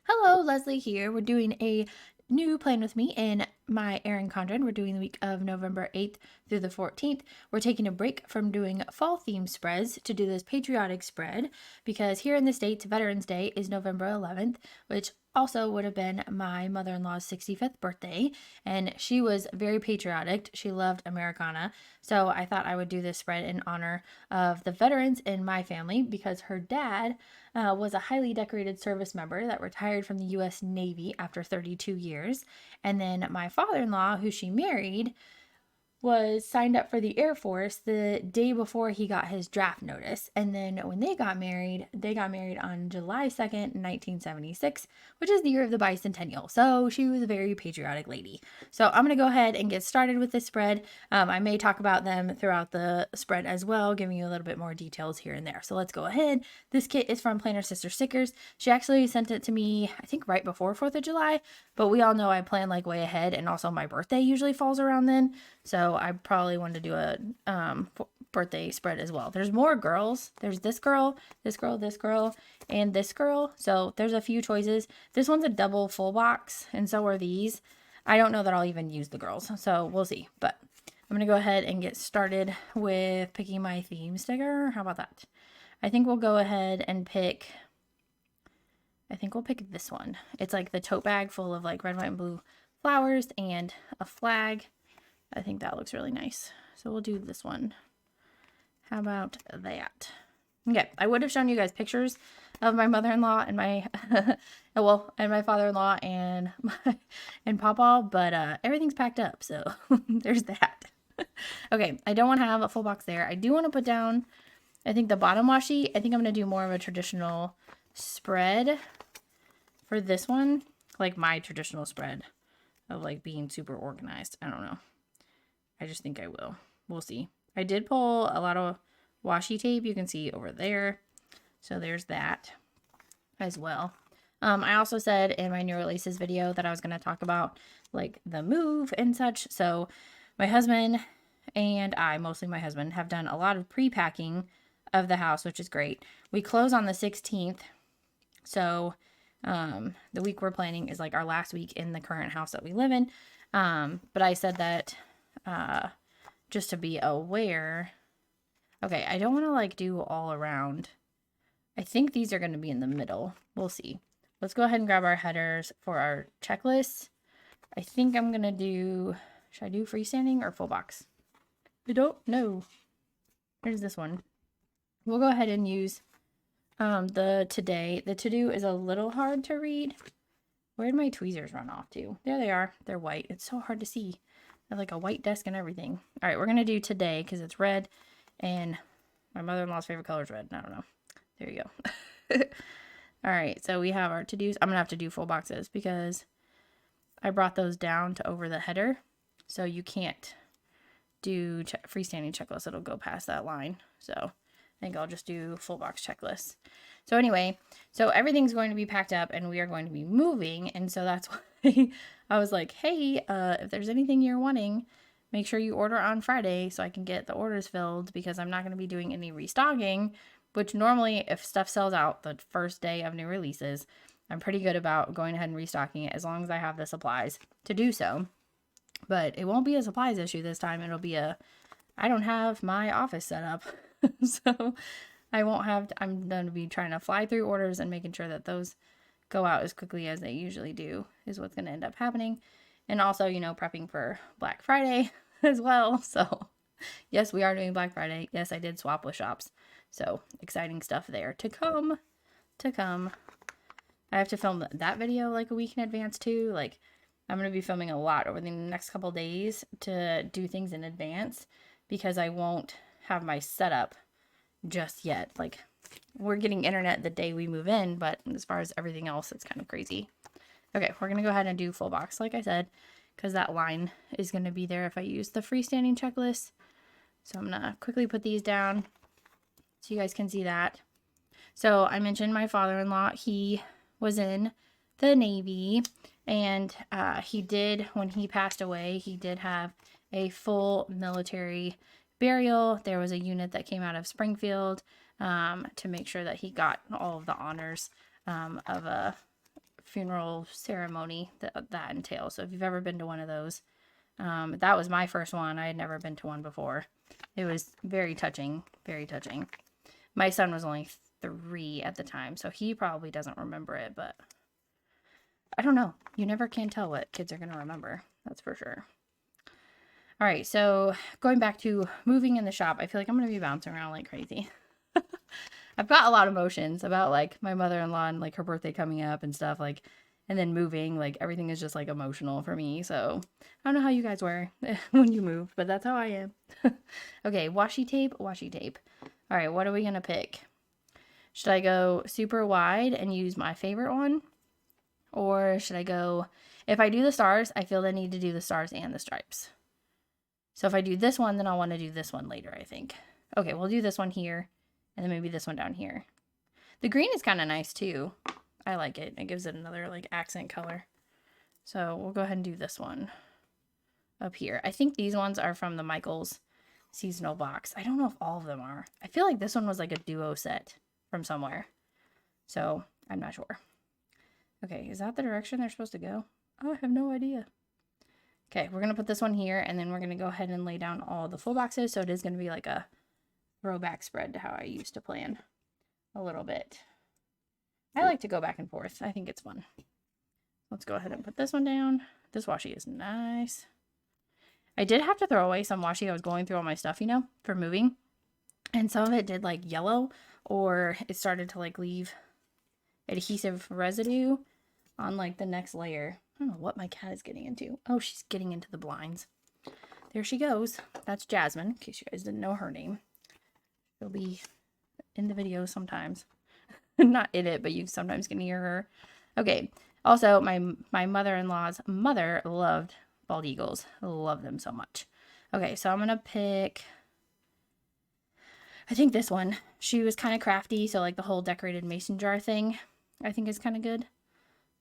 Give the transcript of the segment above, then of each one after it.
Hello, Leslie here. We're doing a new plan with me in my Erin Condren. We're doing the week of November 8th through the 14th. We're taking a break from doing fall theme spreads to do this patriotic spread because here in the States, Veterans Day is November 11th, which also would have been my mother-in-law's 65th birthday, and she was very patriotic. She loved Americana, so I thought I would do this spread in honor of the veterans in my family because her dad was a highly decorated service member that retired from the U.S. Navy after 32 years. And then my father-in-law, who she married, was signed up for the Air Force the day before he got his draft notice. And then when they got married on July 2nd, 1976, which is the year of the bicentennial. So she was a very patriotic lady. So I'm going to go ahead and get started with this spread. I may talk about them throughout the spread as well, giving you a little bit more details here and there. So let's go ahead. This kit is from Plannersisterstickers. She actually sent it to me, I think right before 4th of July, but we all know I plan like way ahead, and also my birthday usually falls around then. So I probably wanted to do a birthday spread as well. There's more girls. There's this girl, this girl, this girl, and this girl. So there's a few choices. This one's a double full box, and so are these. I don't know that I'll even use the girls, so we'll see. But I'm going to go ahead and get started with picking my theme sticker. How about that? I think we'll go ahead and pick... I think we'll pick this one. It's like the tote bag full of like red, white, and blue flowers and a flag. I think that looks really nice. So we'll do this one. How about that? Okay, I would have shown you guys pictures of my mother-in-law and my, and my father-in-law and Pawpaw, but everything's packed up, so there's that. Okay, I don't want to have a full box there. I do want to put down, I think the bottom washi. I think I'm going to do more of a traditional spread for this one, like my traditional spread of like being super organized. I don't know. I just think I will. We'll see. I did pull a lot of washi tape. You can see over there. So there's that as well. I also said in my new releases video that I was going to talk about like the move and such. So my husband and I, mostly my husband, have done a lot of pre-packing of the house, which is great. We close on the 16th. So the week we're planning is like our last week in the current house that we live in. But I said that just to be aware. Okay, I don't want to like do all around. I think these are going to be in the middle. We'll see. Let's go ahead and grab our headers for our checklist. I think I'm going to do, should I do freestanding or full box? I don't know. Here's this one. We'll go ahead and use the today. The to-do is a little hard to read. Where did my tweezers run off to? There they are. They're white. It's so hard to see. I have like a white desk and everything. All right, we're going to do today because it's red and my mother-in-law's favorite color is red. I don't know. There you go. All right, so we have our to-dos. I'm going to have to do full boxes because I brought those down to over the header. So you can't do freestanding checklists. It'll go past that line. So I think I'll just do full box checklists. So anyway, so everything's going to be packed up and we are going to be moving. And so that's why I was like, hey, if there's anything you're wanting, make sure you order on Friday so I can get the orders filled because I'm not going to be doing any restocking, which normally if stuff sells out the first day of new releases, I'm pretty good about going ahead and restocking it as long as I have the supplies to do so. But it won't be a supplies issue this time. It'll be I don't have my office set up. So I won't have, I'm going to be trying to fly through orders and making sure that those go out as quickly as they usually do is what's going to end up happening. And also, you know, prepping for Black Friday as well. So yes, we are doing Black Friday. Yes, I did swap with shops. So exciting stuff there to come. I have to film that video like a week in advance too. Like I'm going to be filming a lot over the next couple days to do things in advance because I won't have my setup just yet. Like we're getting internet the day we move in, but as far as everything else, it's kind of crazy. Okay, we're going to go ahead and do full box, like I said, because that line is going to be there if I use the freestanding checklist. So I'm going to quickly put these down so you guys can see that. So I mentioned my father-in-law, he was in the Navy, and he did, when he passed away, he did have a full military burial. There was a unit that came out of Springfield to make sure that he got all of the honors of a funeral ceremony that entails. So if you've ever been to one of those, that was my first one. I had never been to one before. It was very touching, very touching. My son was only 3 at the time, so he probably doesn't remember it, but I don't know. You never can tell what kids are going to remember. That's for sure. All right, so going back to moving in the shop, I feel like I'm going to be bouncing around like crazy. I've got a lot of emotions about like my mother-in-law and like her birthday coming up and stuff, like, and then moving, like everything is just like emotional for me. So I don't know how you guys were when you moved, but that's how I am. Okay, washi tape, washi tape. All right, what are we going to pick? Should I go super wide and use my favorite one? Or should I go, if I do the stars, I feel the need to do the stars and the stripes. So if I do this one, then I'll want to do this one later, I think. Okay, we'll do this one here, and then maybe this one down here. The green is kind of nice too. I like it. It gives it another like accent color. So we'll go ahead and do this one up here. I think these ones are from the Michaels seasonal box. I don't know if all of them are. I feel like this one was like a duo set from somewhere. So I'm not sure. Okay, is that the direction they're supposed to go? Oh, I have no idea. Okay, we're going to put this one here, and then we're going to go ahead and lay down all the full boxes, so it is going to be like a throwback spread to how I used to plan a little bit. I like to go back and forth. I think it's fun. Let's go ahead and put this one down. This washi is nice. I did have to throw away some washi. I was going through all my stuff, you know, for moving, and some of it did like yellow, or it started to like leave adhesive residue on like the next layer. I don't know what my cat is getting into. Oh, she's getting into the blinds. There she goes. That's Jasmine, in case you guys didn't know her name. She'll be in the video sometimes. Not in it, but you sometimes can hear her. Okay. Also, my mother-in-law's mother loved bald eagles. I love them so much. Okay, so I'm going to pick, I think this one. She was kind of crafty, so like the whole decorated mason jar thing, I think is kind of good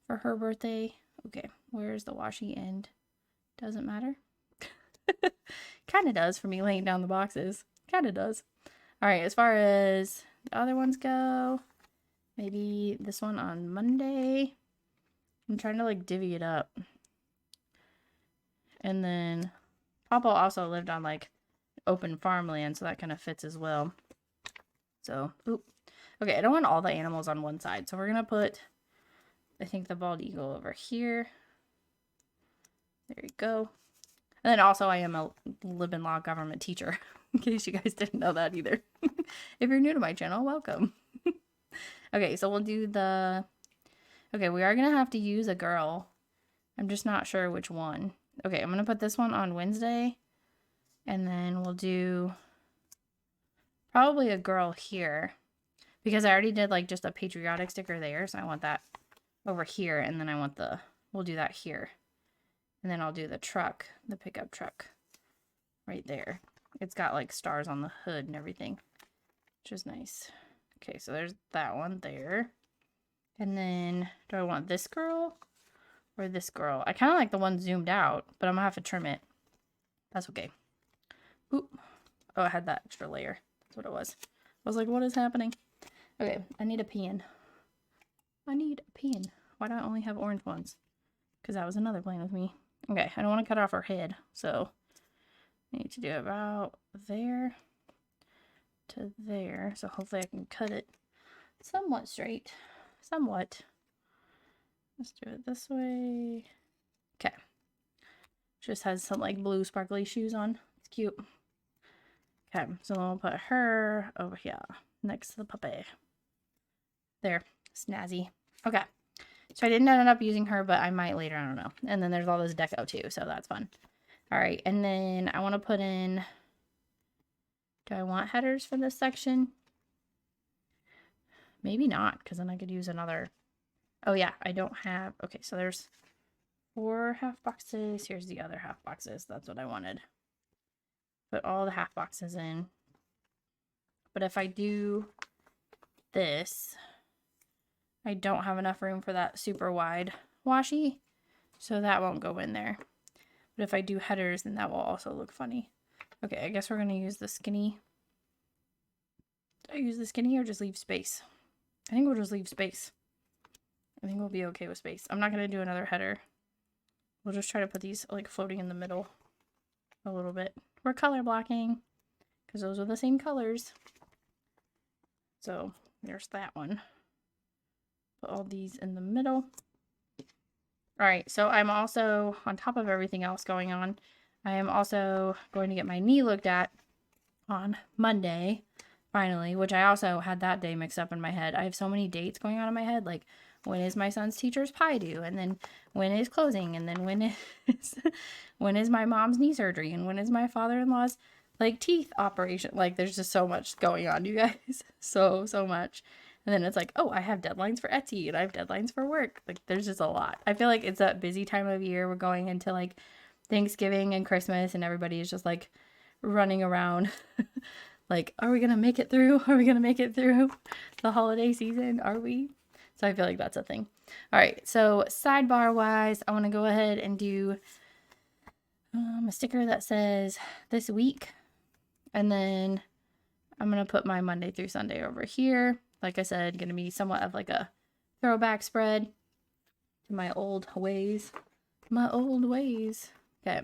for her birthday. Okay, where's the washi end? Doesn't matter. Kind of does for me laying down the boxes. Kind of does. All right, as far as the other ones go, maybe this one on Monday. I'm trying to like divvy it up. And then Papa also lived on like open farmland, so that kind of fits as well. So, oop. Okay, I don't want all the animals on one side, so we're going to put, I think, the bald eagle over here. There you go. And then also I am a live-in law government teacher, in case you guys didn't know that either. If you're new to my channel, welcome. Okay, so we'll do the, okay, we are going to have to use a girl. I'm just not sure which one. Okay, I'm going to put this one on Wednesday, and then we'll do probably a girl here, because I already did like just a patriotic sticker there, so I want that over here, and then I want the, we'll do that here. And then I'll do the truck, the pickup truck right there. It's got like stars on the hood and everything, which is nice. Okay, so there's that one there. And then do I want this girl or this girl? I kind of like the one zoomed out, but I'm gonna have to trim it. That's okay. Oop. Oh, I had that extra layer. That's what it was. I was like, what is happening? Okay, I need a pen. I need a pen. Why do I only have orange ones? Because that was another plan with me. Okay, I don't want to cut off her head, so I need to do about there to there. So hopefully I can cut it somewhat straight. Somewhat. Let's do it this way. Okay. Just has some like blue sparkly shoes on. It's cute. Okay, so we'll put her over here next to the puppy. There. Snazzy. Okay. So I didn't end up using her, but I might later, I don't know. And then there's all this deco too, so that's fun. All right, and then I want to put in, do I want headers for this section? Maybe not, because then I could use another. Oh yeah, I don't have, okay, so there's 4 half boxes. Here's the other half boxes. That's what I wanted. Put all the half boxes in. But if I do this, I don't have enough room for that super wide washi, so that won't go in there. But if I do headers, then that will also look funny. Okay, I guess we're going to use the skinny. Do I use the skinny or just leave space? I think we'll just leave space. I think we'll be okay with space. I'm not going to do another header. We'll just try to put these like floating in the middle a little bit. We're color blocking because those are the same colors. So there's that one. Put all these in the middle. All right, so I'm also, on top of everything else going on, I am also going to get my knee looked at on Monday, finally, which I also had that day mixed up in my head. I have so many dates going on in my head, like when is my son's teacher's pie due, and then when is closing, and then when is my mom's knee surgery, and when is my father-in-law's like teeth operation. Like there's just so much going on, you guys. So much. And then it's like, oh, I have deadlines for Etsy and I have deadlines for work. Like there's just a lot. I feel like it's a busy time of year. We're going into like Thanksgiving and Christmas and everybody is just like running around like, are we going to make it through? Are we going to make it through the holiday season? Are we? So I feel like that's a thing. All right. So sidebar wise, I want to go ahead and do a sticker that says this week. And then I'm going to put my Monday through Sunday over here. Like I said, going to be somewhat of like a throwback spread to my old ways. My old ways. Okay.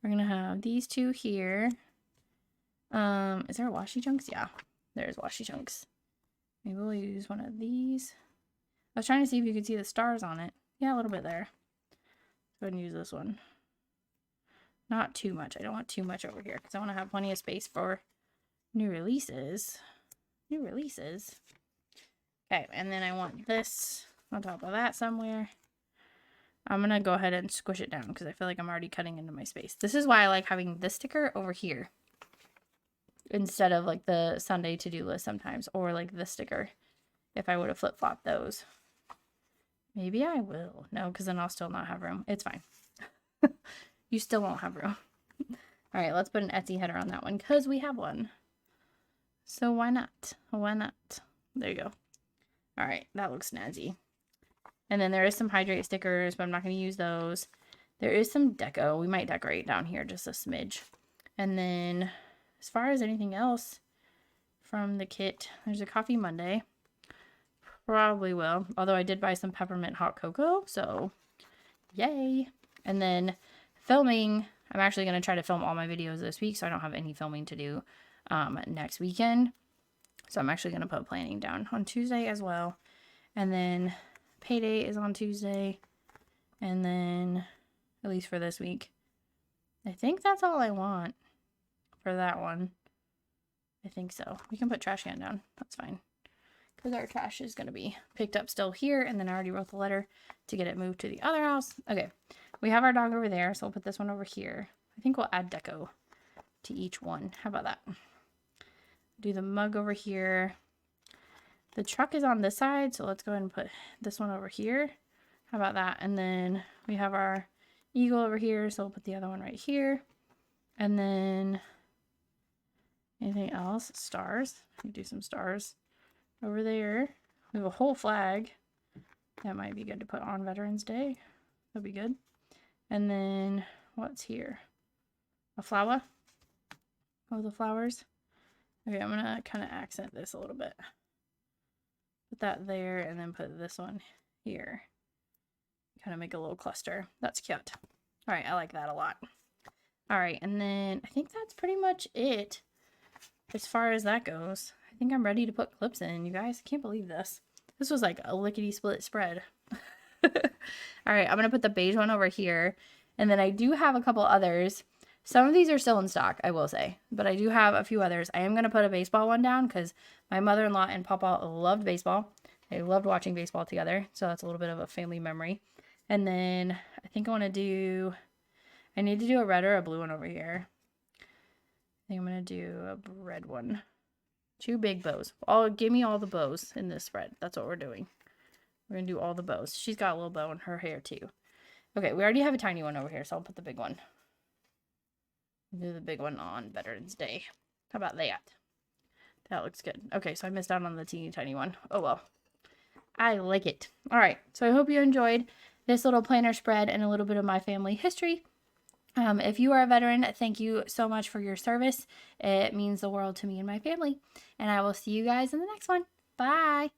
We're going to have these two here. Is there washi chunks? Yeah, there's washi chunks. Maybe we'll use one of these. I was trying to see if you could see the stars on it. Yeah, a little bit there. Go ahead and use this one. Not too much. I don't want too much over here because I want to have plenty of space for new releases. New releases. Okay, and then I want this on top of that somewhere. I'm going to go ahead and squish it down because I feel like I'm already cutting into my space. This is why I like having this sticker over here instead of like the Sunday to-do list sometimes, or like this sticker if I would have flip-flopped those. Maybe I will. No, because then I'll still not have room. It's fine. You still won't have room. All right, let's put an Etsy header on that one because we have one. So why not? Why not? There you go. All right, that looks snazzy. And then there is some hydrate stickers, but I'm not going to use those. There is some deco. We might decorate down here just a smidge. And then as far as anything else from the kit, there's a Coffee Monday. Probably will. Although I did buy some peppermint hot cocoa, so yay. And then filming, I'm actually going to try to film all my videos this week, so I don't have any filming to do next weekend. So I'm actually going to put planning down on Tuesday as well. And then payday is on Tuesday. And then, at least for this week, I think that's all I want for that one. I think so. We can put trash can down. That's fine. Because our trash is going to be picked up still here. And then I already wrote the letter to get it moved to the other house. Okay. We have our dog over there. So we'll put this one over here. I think we'll add deco to each one. How about that? Do the mug over here. The truck is on this side. So let's go ahead and put this one over here. How about that? And then we have our eagle over here. So we'll put the other one right here. And then anything else? Stars. We do some stars over there. We have a whole flag. That might be good to put on Veterans Day. That'd be good. And then what's here? A flower. Oh, the flowers. Okay, I'm going to kind of accent this a little bit. Put that there and then put this one here. Kind of make a little cluster. That's cute. All right, I like that a lot. All right, and then I think that's pretty much it as far as that goes. I think I'm ready to put clips in, you guys. I can't believe this. This was like a lickety-split spread. All right, I'm going to put the beige one over here. And then I do have a couple others. Some of these are still in stock, I will say. But I do have a few others. I am going to put a baseball one down because my mother-in-law and Papa loved baseball. They loved watching baseball together. So that's a little bit of a family memory. And then I think I want to do... I need to do a red or a blue one over here. I think I'm going to do a red one. 2 big bows. Give me all the bows in this spread. That's what we're doing. We're going to do all the bows. She's got a little bow in her hair too. Okay, we already have a tiny one over here, so I'll put the big one. Do the big one on Veterans Day. How about that? That looks good. Okay, so I missed out on the teeny tiny one. Oh well. I like it. All right, so I hope you enjoyed this little planner spread and a little bit of my family history. If you are a veteran, thank you so much for your service. It means the world to me and my family. And I will see you guys in the next one. Bye.